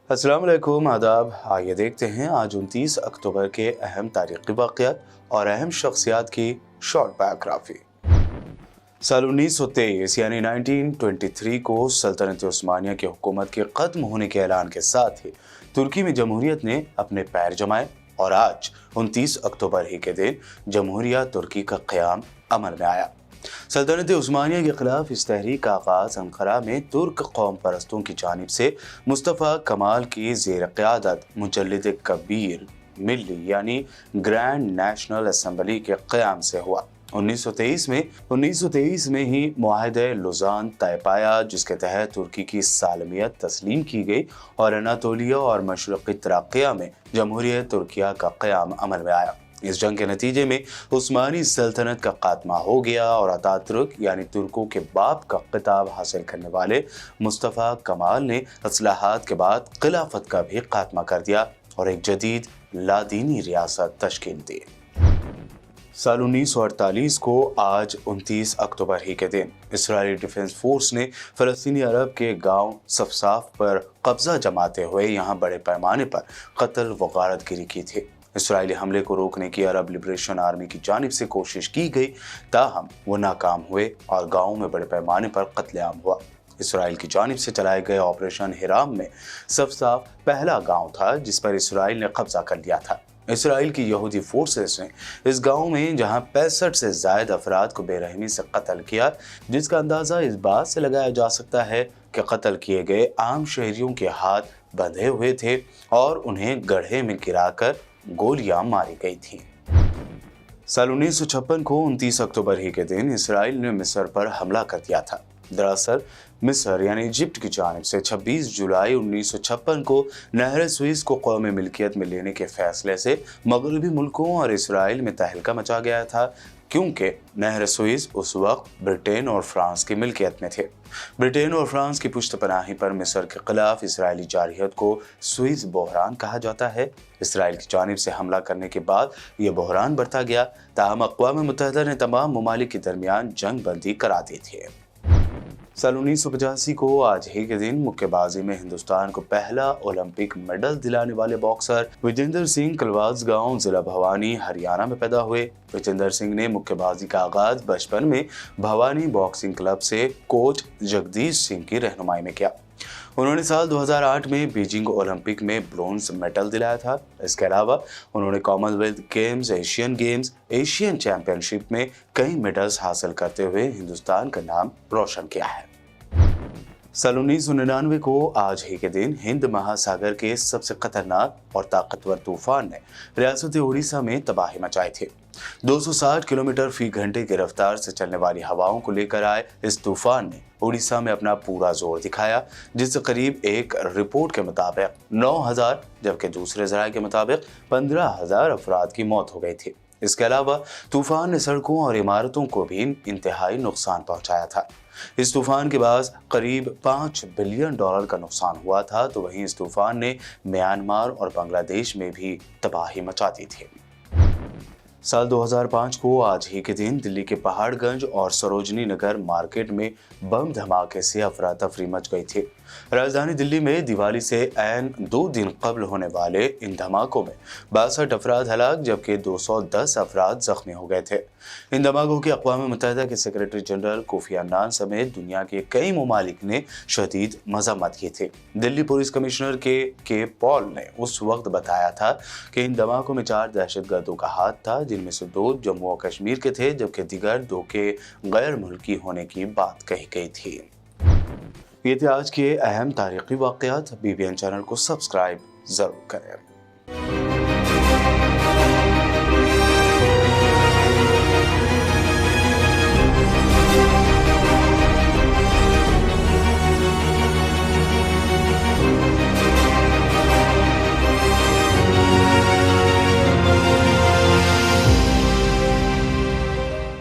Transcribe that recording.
अस्सलाम वालेकुम, आदाब। आइए देखते हैं आज 29 अक्टूबर के अहम तारीख़ी वाक़यात और अहम शख्सियात की शॉर्ट बायोग्राफी। साल 1923 यानी 1923 को सल्तनत उस्मानिया की हुकूमत के ख़त्म होने के ऐलान के साथ ही तुर्की में जमहूरियत ने अपने पैर जमाए और आज 29 अक्टूबर ही के दिन जमहूरिया तुर्की का क़याम अमल में आया। सल्तनत उस्मानिया के खिलाफ इस तहरीक का आगाज अंकारा में तुर्क कौम परस्तों की जानिब से मुस्तफ़ा कमाल की ज़ेर क़यादत मुजल्लिद कबीर मिल्ली यानी ग्रैंड नेशनल असम्बली के क़याम से हुआ। 1923 में ही मुआहदे लुज़ान तय पाया, जिसके तहत तुर्की की सालमियत तस्लीम की गई और अनातोलिया और मशरक़ी तराक़िया में जमहूरियत तुर्किया का क़याम अमल में आया। इस जंग के नतीजे में उस्मानी सल्तनत का खात्मा हो गया और अतातुर्क यानी तुर्कों के बाप का खिताब हासिल करने वाले मुस्तफ़ा कमाल ने इस्लाहात के बाद खिलाफत का भी खात्मा कर दिया और एक जदीद लादीनी रियासत तश्कील दी। साल 1948 को आज 29 अक्टूबर ही के दिन इसराइली डिफेंस फोर्स ने फ़लस्तीनी अरब के गांव सफसाफ पर कब्जा जमाते हुए यहां बड़े पैमाने पर कत्ल व गारतगिरी की थी। इसराइली हमले को रोकने की अरब लिबरेशन आर्मी की जानिब से कोशिश की गई, ताहम वो नाकाम हुए और गाँव में बड़े पैमाने पर कत्लेआम हुआ। इसराइल की जानिब से चलाए गए ऑपरेशन हिराम में सफसाफ पहला गांव था जिस पर इसराइल ने कब्जा कर लिया था। इसराइल की यहूदी फोर्सेस ने इस गांव में जहां 65 से ज़ायद अफराद को बेरहमी से कत्ल किया, जिसका अंदाज़ा इस बात से लगाया जा सकता है कि कत्ल किए गए आम शहरियों के हाथ बंधे हुए थे और उन्हें गड्ढे में गिराकर गोलियां मारी गई थीं। साल 1956 को 29 अक्टूबर ही के दिन इसराइल ने मिस्र पर हमला कर दिया था। दरअसल मिस्र यानी इजिप्ट की जानिब से 26 जुलाई 1956 को नहर सुइस को कौमी मिल्कियत में लेने के फैसले से मगरबी मुल्कों और इसराइल में तहलका मचा गया था, क्योंकि नहर सुइस उस वक्त ब्रिटेन और फ्रांस की मिल्कियत में थे। ब्रिटेन और फ्रांस की पुश्तपनाही पर मिस्र के खिलाफ इसराइली जारहियत को सुइस बहरान कहा जाता है। इसराइल की जानिब से हमला करने के बाद यह बहरान बढ़ता गया, ताहम अक़वाम मुत्तहिदा ने तमाम ममालिक के दरमियान जंग बंदी करा दी थी। साल 1985 को आज ही के दिन मुक्केबाजी में हिंदुस्तान को पहला ओलंपिक मेडल दिलाने वाले बॉक्सर विजेंद्र सिंह कलवाज गांव जिला भवानी हरियाणा में पैदा हुए। विजेंद्र सिंह ने मुक्केबाजी का आगाज बचपन में भवानी बॉक्सिंग क्लब से कोच जगदीश सिंह की रहनुमाई में किया। उन्होंने साल 2008 में बीजिंग ओलंपिक में ब्रोंज मेडल दिलाया था। इसके अलावा उन्होंने Commonwealth games, Asian games, Asian championship में कई मेडल्स हासिल करते हुए हिंदुस्तान का नाम रोशन किया है। साल 1999 को आज ही के दिन हिंद महासागर के सबसे खतरनाक और ताकतवर तूफान ने रियासत उड़ीसा में तबाही मचाई थी। 260 किलोमीटर फी घंटे की रफ्तार से चलने वाली हवाओं को लेकर आए इस तूफान ने उड़ीसा में अपना पूरा जोर दिखाया, जिससे करीब एक रिपोर्ट के मुताबिक 9,000 जबकि दूसरे ज़राए के मुताबिक 15,000 अफराद की मौत हो गई थी। इसके अलावा तूफान ने सड़कों और इमारतों को भी इंतहाई नुकसान पहुंचाया था। इस तूफान के बाद करीब $5 बिलियन का नुकसान हुआ था, तो वहीं इस तूफान ने म्यांमार और बांग्लादेश में भी तबाही मचा दी थी। साल 2005 को आज ही के दिन दिल्ली के पहाड़गंज और सरोजनी नगर मार्केट में बम धमाके से अफरा तफरी मच गई थी। राजधानी दिल्ली में दिवाली से ऐन 2 दिन कबल होने वाले इन धमाकों में 62 अफराद हलाक जबकि 210 अफराद जख्मी हो गए थे। इन धमाकों की अक़वाम मुत्तहिदा के सेक्रेटरी जनरल कोफी अन्नान समेत दुनिया के कई ममालिक ने शदीद मज़म्मत की थी। दिल्ली पुलिस कमिश्नर के पॉल ने उस वक्त बताया था कि इन धमाकों में 4 दहशतगर्दों का हाथ था, जिनमें से 2 जम्मू और कश्मीर के थे जबकि दिगर 2 के गैर मुल्की होने की बात कही गई थी। ये थे आज के अहम तारीख़ी वाक़यात। BBN चैनल को सब्सक्राइब ज़रूर करें।